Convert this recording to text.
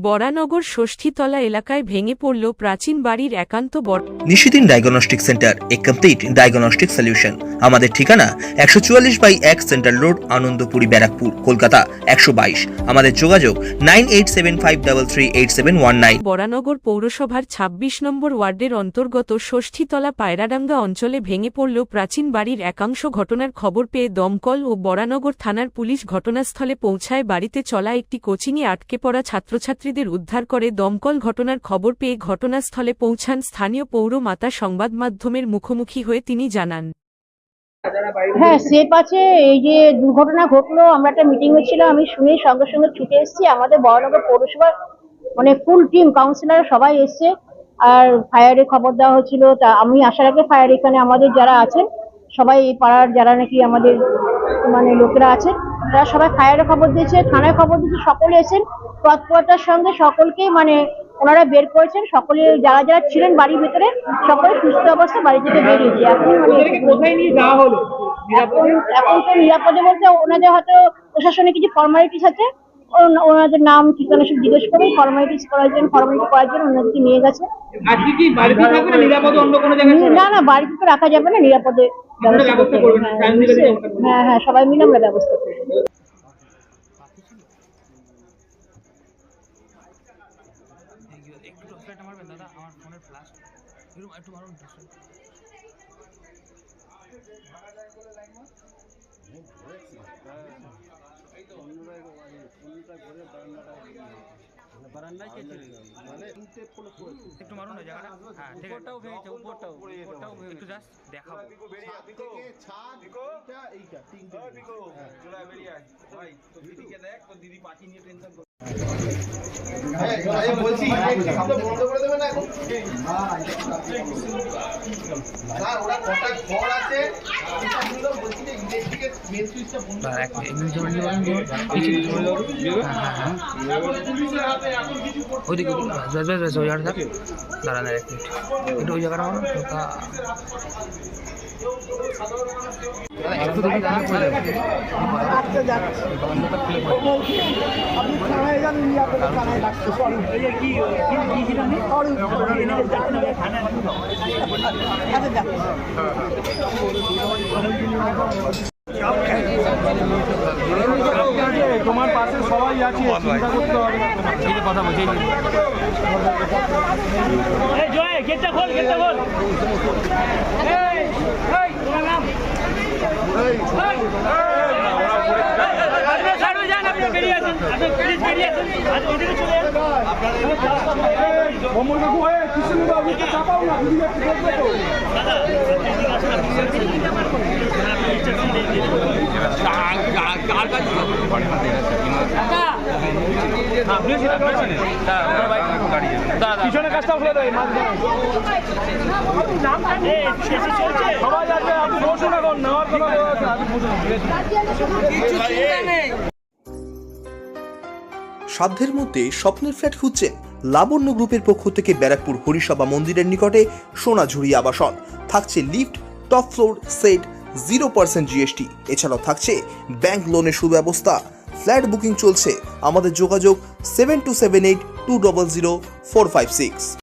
বরানগর ষষ্ঠীতলা এলাকায় ভেঙে পড়ল প্রাচীন বাড়ির একান্ত নিশিদিন ডায়াগনস্টিক সেন্টার, এ কমপ্লিট ডায়াগনস্টিক সলিউশন। আমাদের ঠিকানা 144/1 সেন্ট্রাল রোড, আনন্দপুরি, ব্যারাকপুর, কলকাতা 122। আমাদের যোগাযোগ 9875338719। বরানগর পৌরসভার ২৬ নম্বর ওয়ার্ডের অন্তর্গত ষষ্ঠীতলা পায়রাডাঙ্গা অঞ্চলে ভেঙে পড়ল প্রাচীন বাড়ির একাংশ। ঘটনার খবর পেয়ে দমকল ও বরানগর থানার পুলিশ ঘটনাস্থলে পৌঁছায়। বাড়িতে চলা একটি কোচিংয়ে আটকে পড়া ছাত্রছাত্রীদের উদ্ধার করে দমকল। ঘটনার খবর পেয়ে ঘটনাস্থলে পৌঁছান স্থানীয় পৌরমাতা। সংবাদ মাধ্যমের মুখোমুখি হয়ে তিনি জানান, হ্যাঁ সেফ আছে। এই যে দুর্ঘটনা ঘটলো, আমরা একটা মিটিং হয়েছিল, আমি শুনে সঙ্গে সঙ্গে ছুটে এসেছি। আমাদের বরানগর পৌরসভার মানে ফুল টিম, কাউন্সিলর সবাই এসছে, আর ফায়ারের খবর দেওয়া হয়েছিল। তা আমি আসার আগে ফায়ার এখানে আমাদের যারা আছেন সবাই, এই পাড়ার যারা নাকি আমাদের মানে লোকেরা আছেন তারা সবাই ফায়ারের খবর দিয়েছে, থানায় খবর দিয়েছে, সকলে এসেছেন তৎপরতার সঙ্গে। সকলকেই মানে ওনারা বের করেছেন, সকলে যারা যারা ছিলেন বাড়ির ভিতরে সকলে সুস্থ অবস্থা বাড়ি থেকে বেরিয়েছে। এখন মানে কোথায় নিয়ে যাওয়া হলো? এখন তো নিরাপদে বলতে ওনাদের হয়তো প্রশাসনে কিছু ফর্মালিটিস আছে, ওনাদের নাম ঠিকানা সব জিজ্ঞেস করে ফর্মালিটি করার জন্য ওনাদেরকে নিয়ে গেছে। আজকে কি বাড়িতে থাকবে না নিরাপদে অন্য কোনো জায়গায়? না, বাড়িতে তো রাখা যাবে না, নিরাপদে ব্যবস্থা করবেন। হ্যাঁ, সবাই মিলে আমরা ব্যবস্থা করবো। একটু মারুন না জায়গাটা। হ্যাঁ ঠিক আছে, ওটাও ভেঙেছে, উপরটাও একটু জাস্ট দেখাবো। বলছি বন্ধ করে দেবে না এখন। না ওরা কটা ঘর আছে বলছি যে ইলেকট্রিকের মেন সুইচটা বন্ধ করে ওইদিকে ওই জায়গাটা থাক, দাঁড়ান এক মিনিট, একটু ওই জায়গাটা মারুন। একটু দেখি দাঁড়া করে তোমার পাশে সবাই আছে, চিন্তা করতে হবে না। এই যে কথা বলছি, গেটটা খোল, গেটটা খোল। চাপাও না, পিছনে কাজটা খুলে দেয়। সবাই আছে, আপনি বসুন, এখন নেওয়ার কথা সাধ্যের মধ্যে স্বপ্নের ফ্ল্যাট খুঁজছেন? লাবণ্য গ্রুপের পক্ষ থেকে ব্যারাকপুর হরিসভা মন্দিরের নিকটে সোনাঝুরি আবাসন। থাকছে lift, top floor, set, 0% GST। এছাড়াও থাকছে ব্যাংক লোনের সুব্যবস্থা। ফ্ল্যাট বুকিং চলছে। আমাদের যোগাযোগ 7278200456।